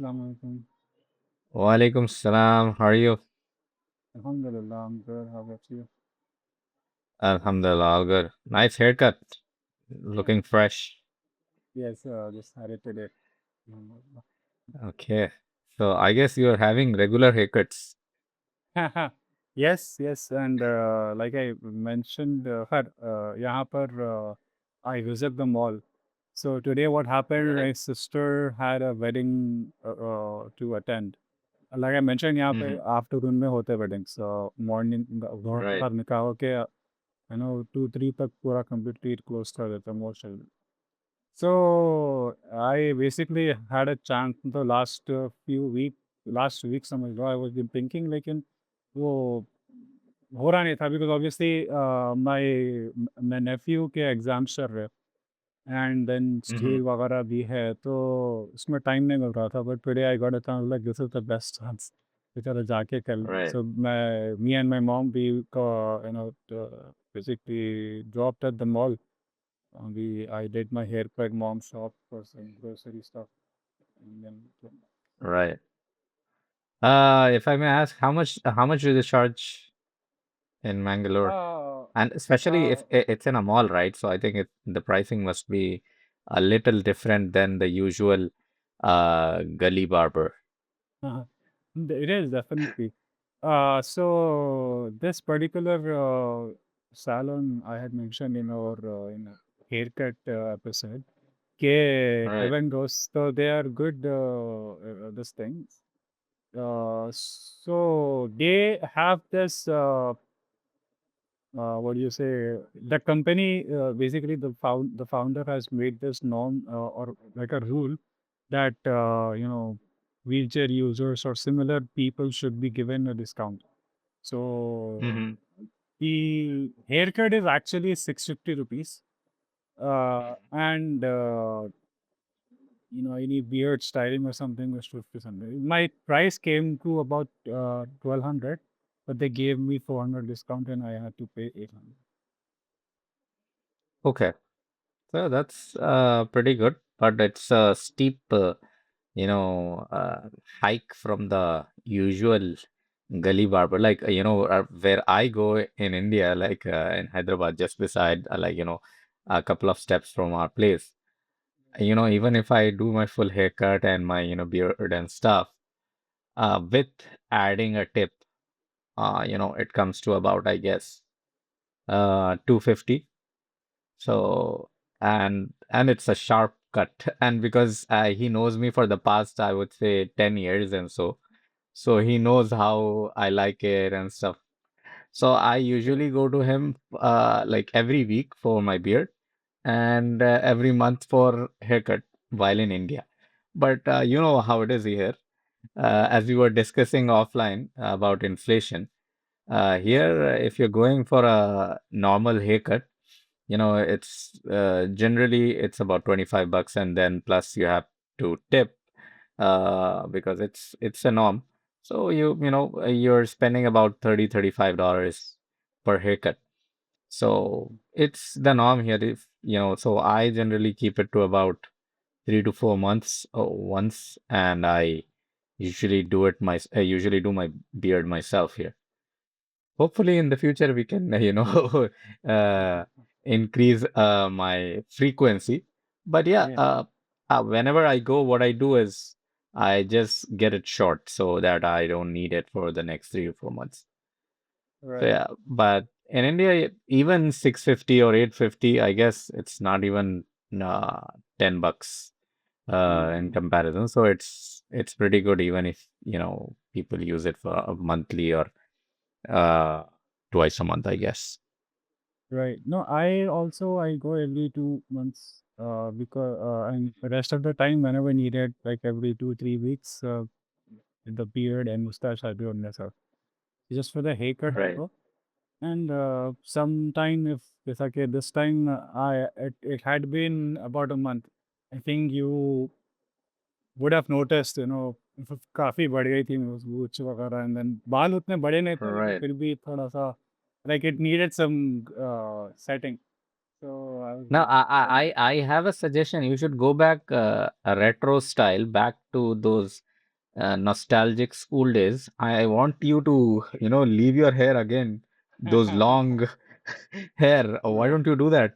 Assalamu alaikum. Walaikum salam. How are you? Alhamdulillah, I'm good. How about you? Alhamdulillah, all good. Nice haircut. Looking fresh. Yes, just had it today. Alhamdulillah. Okay. So I guess you're having regular haircuts. Yes, yes, and like I mentioned, यहाँ पर I visit the mall. So today, what happened? Right. My sister had a wedding to attend. Like I mentioned, यहाँ पे Hmm. afternoon में होते weddings. So morning Right. घर निकाह होके two three तक पूरा completely close कर देते हैं most. So I basically had a chance the last week समझ लो I was been thinking लेकिन वो हो रहा नहीं था because obviously my nephew के एग्जाम्स चल रहे and then Hmm. स्कूल वगैरह भी है तो उसमें टाइम नहीं मिल रहा था but today I got a chance like this is the best chance तो चलो जाके कर लें Right. so me and my mom we basically dropped at the mall. I did my haircut, mom shop for some grocery stuff, and then Right. If I may ask, how much do they charge in Mangalore? uh, And especially uh, if it's in a mall, right? So I think the pricing must be a little different than the usual gully barber. it is definitely. So this particular salon I had mentioned in our haircut episode, K Right. Evan Rose, so they are good. This thing. So they have this. What do you say? The company basically the founder has made this norm or like a rule that wheelchair users or similar people should be given a discount. So Hmm. the haircut is actually 650 rupees, and any beard styling or something was 50 something. My price came to about 1200, but they gave me 400 discount and I had to pay 800. Okay. So that's pretty good, but it's a steep, you know, hike from the usual gully barber. Like, where I go in India, like in Hyderabad, just beside, a couple of steps from our place. Even if I do my full haircut and my, beard and stuff, with adding a tip, it comes to about, I guess, 250. So, and it's a sharp cut. And because he knows me for the past, I would say 10 years and so he knows how I like it and stuff. So I usually go to him like every week for my beard and every month for haircut while in India. But you know how it is here. As we were discussing offline about inflation, here, if you're going for a normal haircut, it's generally it's about 25 bucks and then plus you have to tip because it's a norm. So you're spending about 35 dollars per haircut. So it's the norm here. If so I generally keep it to about 3 to 4 months once, and I I usually do my beard myself here. Hopefully, in the future, we can, uh, increase my frequency. But yeah, Yeah, whenever I go, what I do is I just get it short so that I don't need it for the next 3 or 4 months. So right. yeah, but in India, even 650 or 850, I guess it's not even uh, 10 bucks in Mm. comparison. So it's pretty good even if, people use it for a monthly or uh, twice a month, I guess. Right. No, I go every 2 months because and the rest of the time whenever needed, like every 2 3 weeks, the beard and mustache I do on myself. Just for the haircut. Right. And sometime if okay, this time it had been about a month. I think you would have noticed, काफ़ी बढ़ गई थी मूंछ वगैरह and then बाल उतने बड़े नहीं थे लेकिन Right. फिर भी थोड़ा-सा like it needed some setting so I was Now, like I have a suggestion. You should go back a retro style, back to those. nostalgic school days. I want you to, leave your hair again, those long hair. Why Yeah, don't you do that?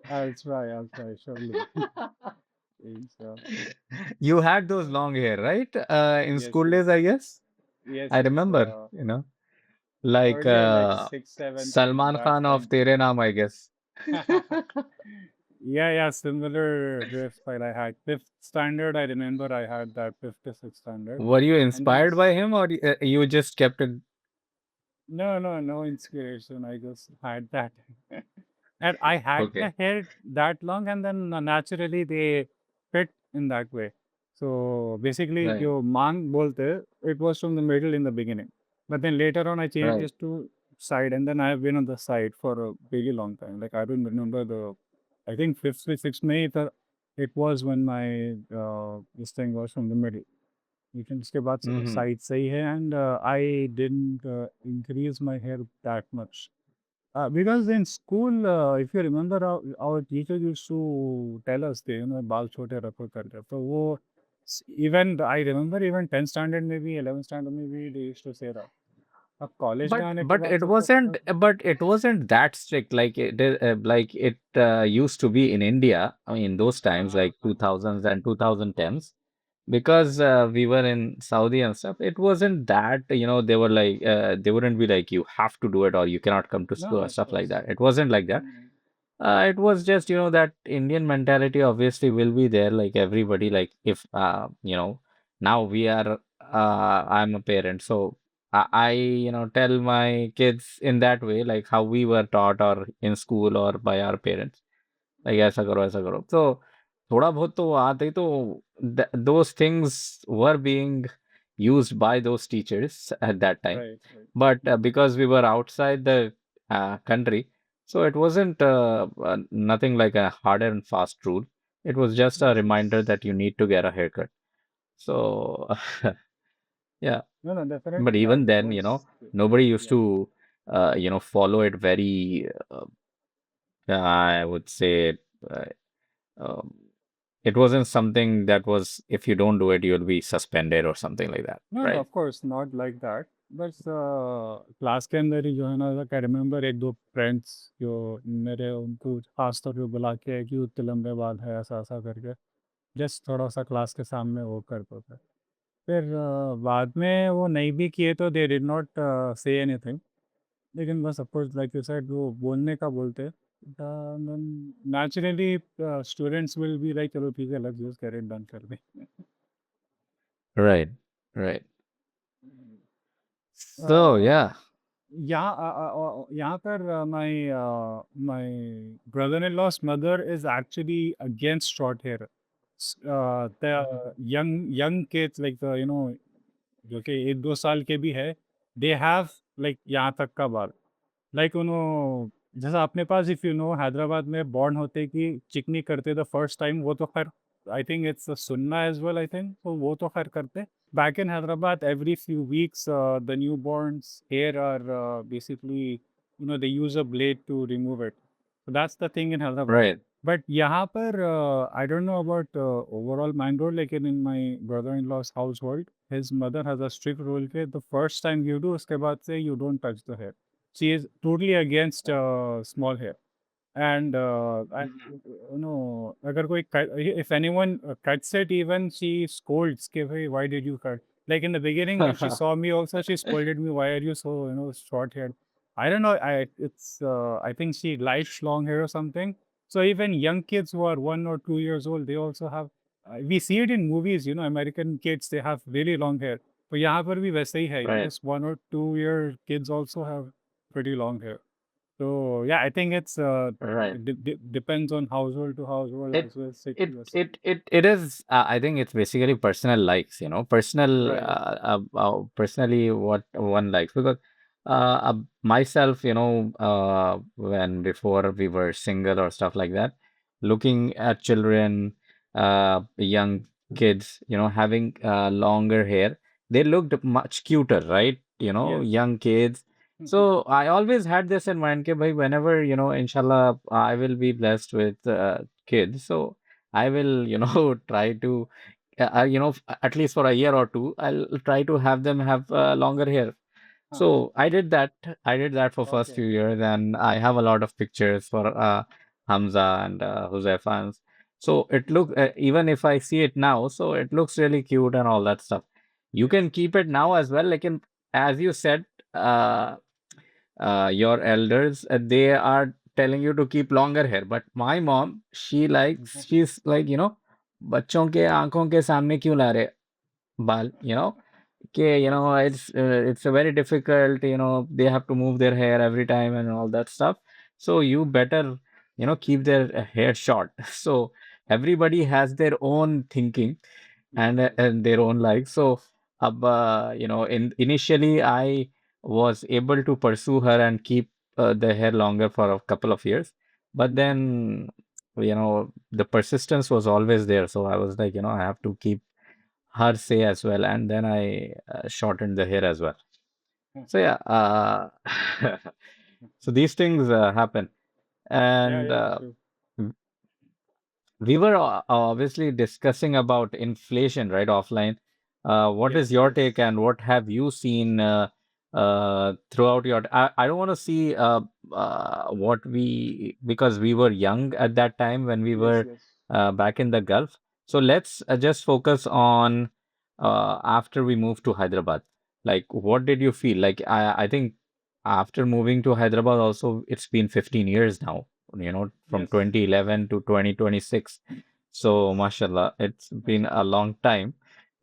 I'll try, surely. It's, You had those long hair, right? In yes, school days, yes, I guess. yes, I yes. remember, like Earlier, like sixth, seventh, eighth, Salman that Khan of time. Tere Naam, I guess. Yeah, yeah, similar hairstyle I had. Fifth standard, I remember I had that fifth to sixth standard. Were you And then, inspired by him, or you just kept it? no, no, no inspiration. I just had that. And I had Okay, the hair that long, and then naturally they fit in that way. So basically, right, जो मांग बोलते, it was from the middle in the beginning. But then later on, I changed right. this to side, and then I have been on the side for a really long time. Like I don't remember I think fifth or sixth May, it was when my this thing was from the middle. लेकिन उसके बाद Hmm. Side से ही है and I didn't increase my hair that much. Because in school, if you remember, our teacher used to tell us, बाल छोटे रखो करके. तो वो even I remember even 10th standard में भी 11th standard में भी they used to say that. अब कॉलेज में But आने के but बाद it से तो wasn't but it wasn't that strict like it used to be in India. I mean, in those times, like 2000s and 2010s, because we were in Saudi and stuff. It wasn't that they were like they wouldn't be like you have to do it or you cannot come to no, school or of stuff like course. that. It wasn't like that. Mm, It was just, that Indian mentality obviously will be there, like everybody, like if, now I'm a parent, so I, tell my kids in that way, like how we were taught or in school or by our parents, like ऐसा करो, ऐसा करो. So, थोड़ा बहुत तो आते ही तो those things were being used by those teachers at that time. right, right. But because we were outside the country, so it wasn't nothing like a hard and fast rule. It was just a Yes, reminder yes. that you need to get a haircut. So, yeah. No, no, But definitely that even then, was, nobody used yeah. to, follow it very, I would say, uh, um, it wasn't something that was, if you don't do it, you'll be suspended or something like that, No, no, right? of course, not like that. बस class के अंदर ही जो है ना I remember एक दो friends जो मेरे उनको खास तौर पे बुला के कि इतने लंबे बाल है ऐसा ऐसा करके जस्ट थोड़ा सा क्लास के सामने वो करते थे फिर बाद में वो नहीं भी किए तो they did not say anything लेकिन बस अफकोर्स लाइक यू सेड वो बोलने का बोलते naturally students will be like चलो ठीक है let's just get it done कर दे Right, right. So, yeah. यहाँ पर my brother-in-law's mother is actually against short hair. The young kids like the जो कि 1-2 साल के भी है, they have like यहाँ तक का बाल. लाइक जैसा अपने पास इफ़ यू नो हैदराबाद में बॉर्न होते कि चिकनी करते द फर्स्ट टाइम वो तो खैर आई थिंक इट्स सुन्ना एज वेल आई थिंक तो वो तो खैर करते back in Hyderabad every few weeks the newborns here are basically they use a blade to remove it so that's the thing in Hyderabad. Right, But यहाँ पर I don't know about overall Mangalore, लेकिन in my brother-in-law's household, his mother has a strict rule के the first time you do, उसके बाद से you don't touch the hair. She is totally against small hair. And अगर कोई if anyone cuts it, even she scolds कि भाई why did you cut? Like in the beginning when she saw me also, she scolded me, why are you so short haired? I don't know. I think she likes long hair or something. So even young kids who are 1 or 2 years old, they also have. We see it in movies. American kids they have really long hair. तो यहाँ पर भी वैसे ही है. right, This 1 or 2 year kids also have pretty long hair. So yeah, I think right. it depends on household to household It as well as city it to city. it it it is. I think it's basically personal likes. Personal. Right. Personally, what one likes because myself, when before we were single or stuff like that, looking at children, young kids, having longer hair, they looked much cuter, right? Yes. Young kids. So I always had this in mind, कि भाई whenever inshallah I will be blessed with kids. So I will, try to at least for a year or two, I'll try to have them have longer hair. Huh. So I did that. I did that for first Okay. few years, and I have a lot of pictures for Hamza and Huzaifa. So it look even if I see it now, so it looks really cute and all that stuff. You Yes. can keep it now as well. Like in, as you said, your elders, they are telling you to keep longer hair. But my mom, she's like, बच्चों के आंखों के सामने क्यों ला रहे बाल, okay, it's a very difficult, they have to move their hair every time and all that stuff. So you better, keep their hair short. So everybody has their own thinking Yes. Yes. and their own likes. So, initially I was able to pursue her and keep the hair longer for a couple of years, but then, the persistence was always there. So I was like, I have to keep her say as well, and then I shortened the hair as well. So yeah, so these things happen, Yeah. and Yeah. True. we were obviously discussing about inflation, right, offline. What is Yes. your Yes. take and what have you seen throughout your? I don't want to see what we, because we were young at that time when we Yes. were Yes. back in the Gulf. So let's just focus on after we moved to Hyderabad. Like, what did you feel? Like, I think after moving to Hyderabad, also it's been 15 years now, from Yes. 2011 to 2026. So, mashallah, it's been a Mashallah. long time.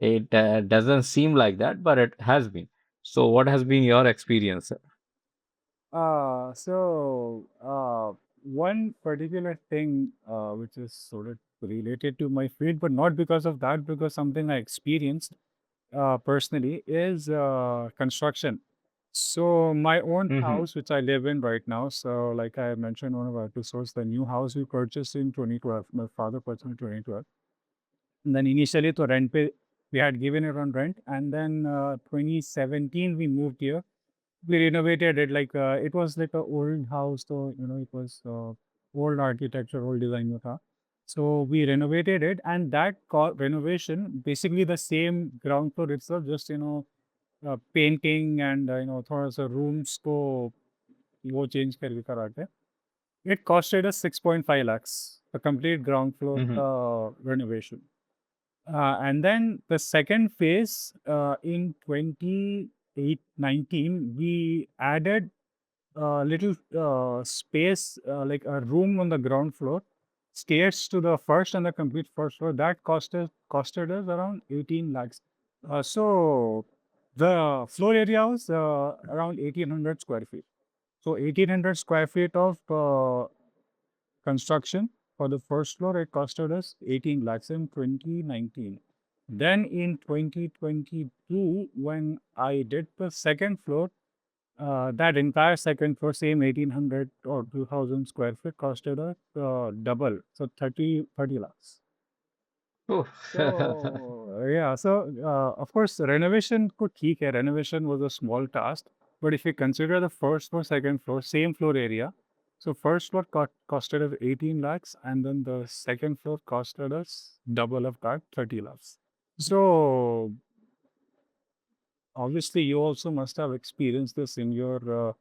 It doesn't seem like that, but it has been. So, what has been your experience? One particular thing which is sort of related to my field, but not because of that, because something I experienced personally is construction. So my own Hmm. house, which I live in right now, so like I mentioned one of our episodes, the new house we purchased in 2012, my father purchased in 2012. And then initially to rent pay, we had given it on rent, and then 2017 we moved here. We renovated it like it was like a old house, so it was old architecture, old design tha. So we renovated it, and that renovation, basically the same ground floor itself, just painting and thoda sa rooms ko wo change karke kara ke. It costed us 6.5 lakhs, the complete ground floor Hmm. renovation. And then the second phase in 2019, we added a little space, like a room on the ground floor, stairs to the first and the complete first floor. That costed us around 18 lakhs. So the floor area was around 1800 square feet. So 1800 square feet of construction for the first floor, it costed us 18 lakhs in 2019. Then in 2022, when I did the second floor, that entire second floor, same 1800 or 2000 square feet, costed us double, so 30 lakhs. Oh. So yeah, so of course, renovation could theek hai. Renovation was a small task, but if you consider the first floor, second floor, same floor area, so first floor costed us 18 lakhs, and then the second floor costed us double of that, 30 lakhs. So obviously, you also must have experienced this in your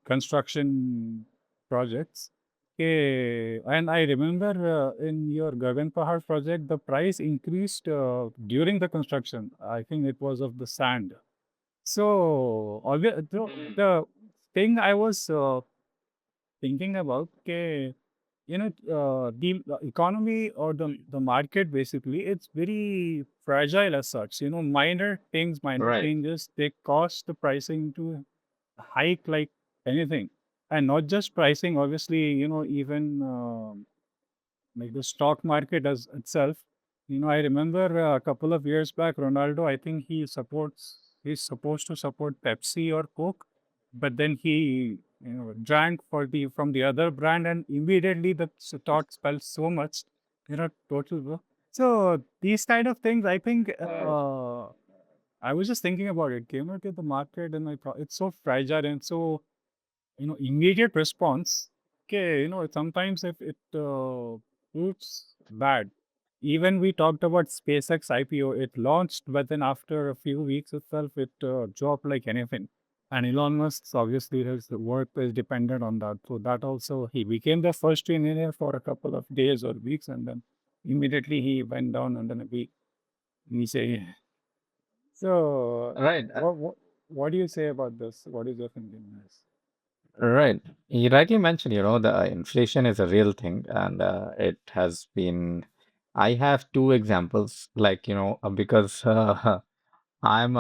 construction projects. Okay. And I remember in your Gagan Pahad project, the price increased during the construction. I think it was of the sand. So, Mm. the thing I was thinking about, the economy or the market basically, it's very fragile as such. Minor things, minor Right. changes, they cause the pricing to hike like anything. And not just pricing, obviously, even like the stock market as itself. I remember a couple of years back, Ronaldo, I think he's supposed to support Pepsi or Coke, but then he, drank from the other brand, and immediately the stock fell so much, total. So these kind of things, I think, I was just thinking about it. Came out to the market, and it's so fragile and so immediate response. Okay, sometimes if it proves bad, even we talked about SpaceX IPO, it launched, but then after a few weeks itself, it dropped like anything. And Elon Musk's obviously his work is dependent on that. So that also, he became the first engineer for a couple of days or weeks, and then immediately he went down under a week. We say, so Right. what do you say about this? What is your thinking on this? Right. You rightly mentioned, the inflation is a real thing, and it has been. I have two examples, like, because I'm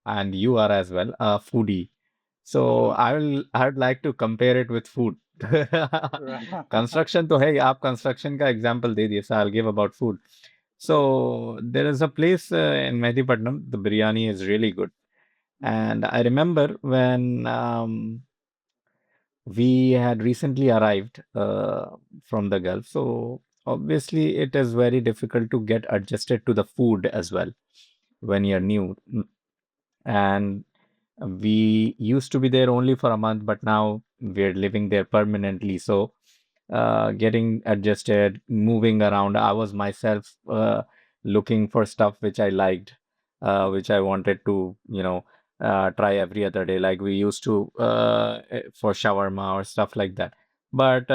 and you are as well, a foodie. So I'd like to compare it with food. Right. Construction तो है ही, आप construction का example दे दिए, so I'll give about food. So there is a place in Mehdipatnam, the biryani is really good. And I remember when we had recently arrived from the Gulf, so obviously it is very difficult to get adjusted to the food as well when you're new. And we used to be there only for a month, but now we're living there permanently. So getting adjusted, moving around, I was myself looking for stuff which I liked, which I wanted to, try every other day, like we used to for shawarma or stuff like that. But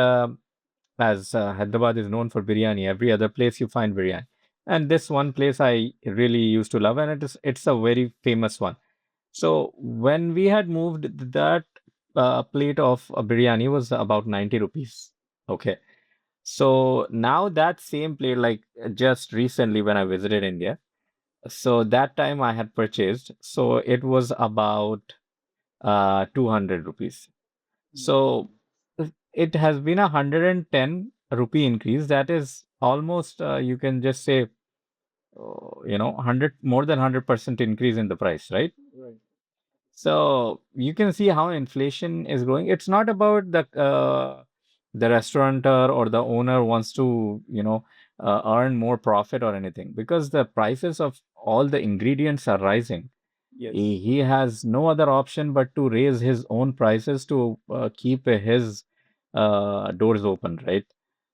as Hyderabad is known for biryani, every other place you find biryani. And this one place I really used to love, and it's a very famous one. So when we had moved, that plate of biryani was about 90 rupees. Okay. So now that same plate, like just recently when I visited India, so that time I had purchased, so it was about 200 rupees. So it has been 110 rupee increase. That is almost, you can just say, 100, more than 100% increase in the price, right? Right. So you can see how inflation is growing. It's not about the restaurateur or the owner wants to, earn more profit or anything, because the prices of all the ingredients are rising. Yes. He has no other option but to raise his own prices to keep his doors open, right? Right.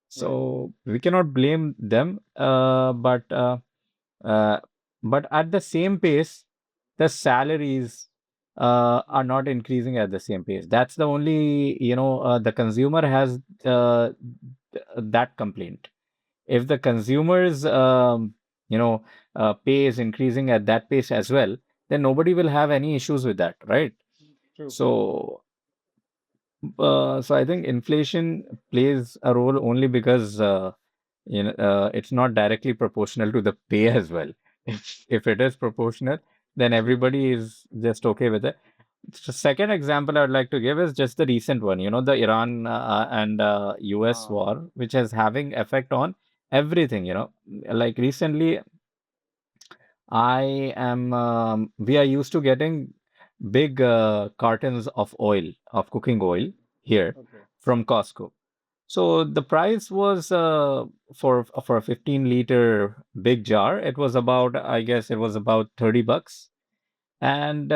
So we cannot blame them, uh, but at the same pace, the salaries are not increasing at the same pace. That's the only, the consumer has that complaint. If the consumers, pay is increasing at that pace as well, then nobody will have any issues with that, right? True. So, so I think inflation plays a role only because it's not directly proportional to the pay as well. If it is proportional, then everybody is just okay with it. The second example I would like to give is just the recent one, the Iran and US war, which is having effect on everything, like recently we are used to getting big cartons of oil, of cooking oil here Okay. from Costco. So the price was for a 15-liter big jar, it was about, I guess it was about $30. And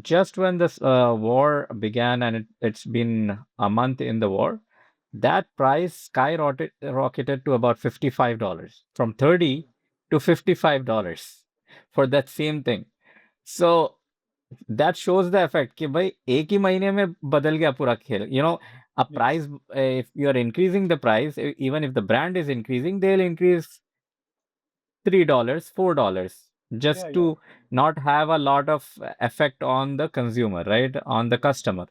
just when this war began, and it's been a month in the war, that price rocketed to about $55, from 30 to $55 for that same thing. So that shows the effect कि भाई एक ही महीने में बदल गया पूरा खेल. A Yes. price, if you are increasing the price, even if the brand is increasing, they'll increase $3, $4, Yeah, just yeah. to not have a lot of effect on the consumer, right? On the customer.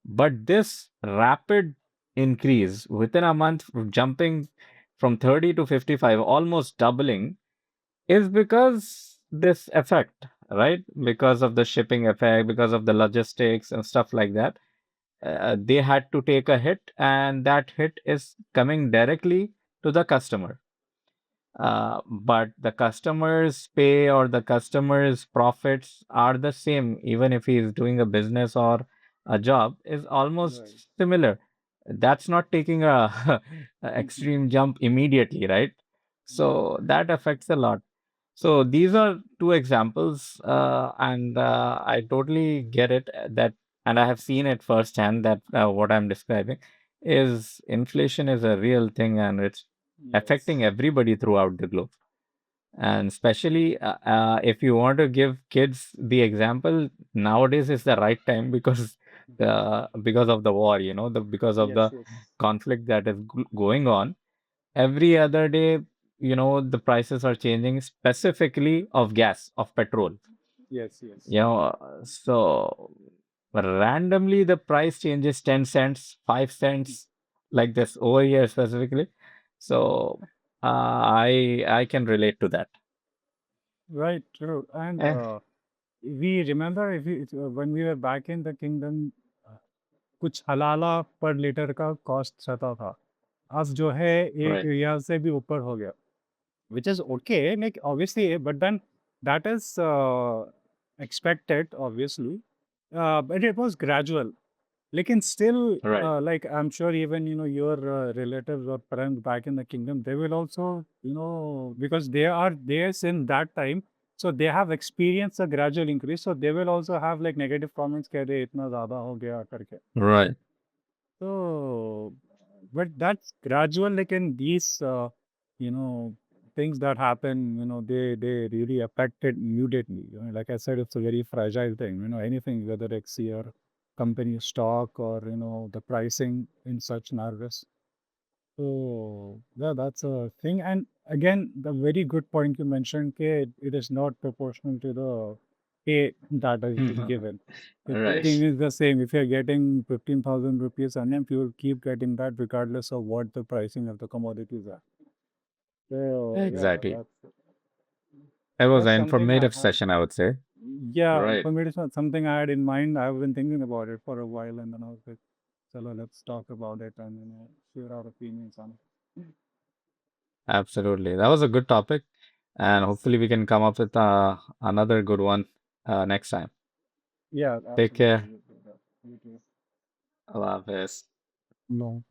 But this rapid increase within a month, jumping from 30 to 55, almost doubling, is because this effect, right? Because of the shipping effect, because of the logistics and stuff like that. They had to take a hit, and that hit is coming directly to the customer. But the customer's pay or the customer's profits are the same, even if he is doing a business or a job, is Right. almost similar. That's not taking a, a extreme jump immediately, right? Yeah. So that affects a lot. So these are two examples, and I totally get it that, and I have seen it firsthand that what I'm describing is inflation is a real thing, and it's affecting Yes. everybody throughout the globe. And especially if you want to give kids the example, nowadays is the right time because of the war, because of Yes, the yes. conflict that is going on. Every other day, the prices are changing, specifically of gas, of petrol. Yes, yes. So randomly the price changes 10 cents, 5 cents, like this over here specifically. So I can relate to that. Right, true. And Eh, we remember when we were back in the kingdom, uh, कुछ हलाला पर litre का cost रहता था। अब जो है एक right, riyal से भी ऊपर हो गया, which is okay, like obviously, but then that is expected, obviously. But it was gradual. Lekin still, right, like I'm sure even your relatives or parents back in the kingdom, they will also because they are there since that time, so they have experienced a gradual increase. So they will also have like negative comments कह रहे इतना ज़्यादा हो गया करके. right, So, but that's gradual. Like in these, you know, things that happen, they really affect it immediately. Like I said, it's a very fragile thing. Anything, whether it's your company stock or the pricing in such narratives. So yeah, that's a thing. And again, the very good point you mentioned, it is not proportional to the pay that is being given. The right. thing is the same. If you're getting 15,000 rupees a month, you will keep getting that regardless of what the pricing of the commodities are. So yeah, Exactly. that's It was that's an something I informative had. session, I would say. Yeah, Right. for me, it's not something I had in mind. I've been thinking about it for a while, and then I was like, "Chalo, let's talk about it and share our opinions on it." Absolutely. That was a good topic. And Yes. hopefully we can come up with another good one next time. Yeah, Take absolutely. care. You too. Allah Hafiz. No,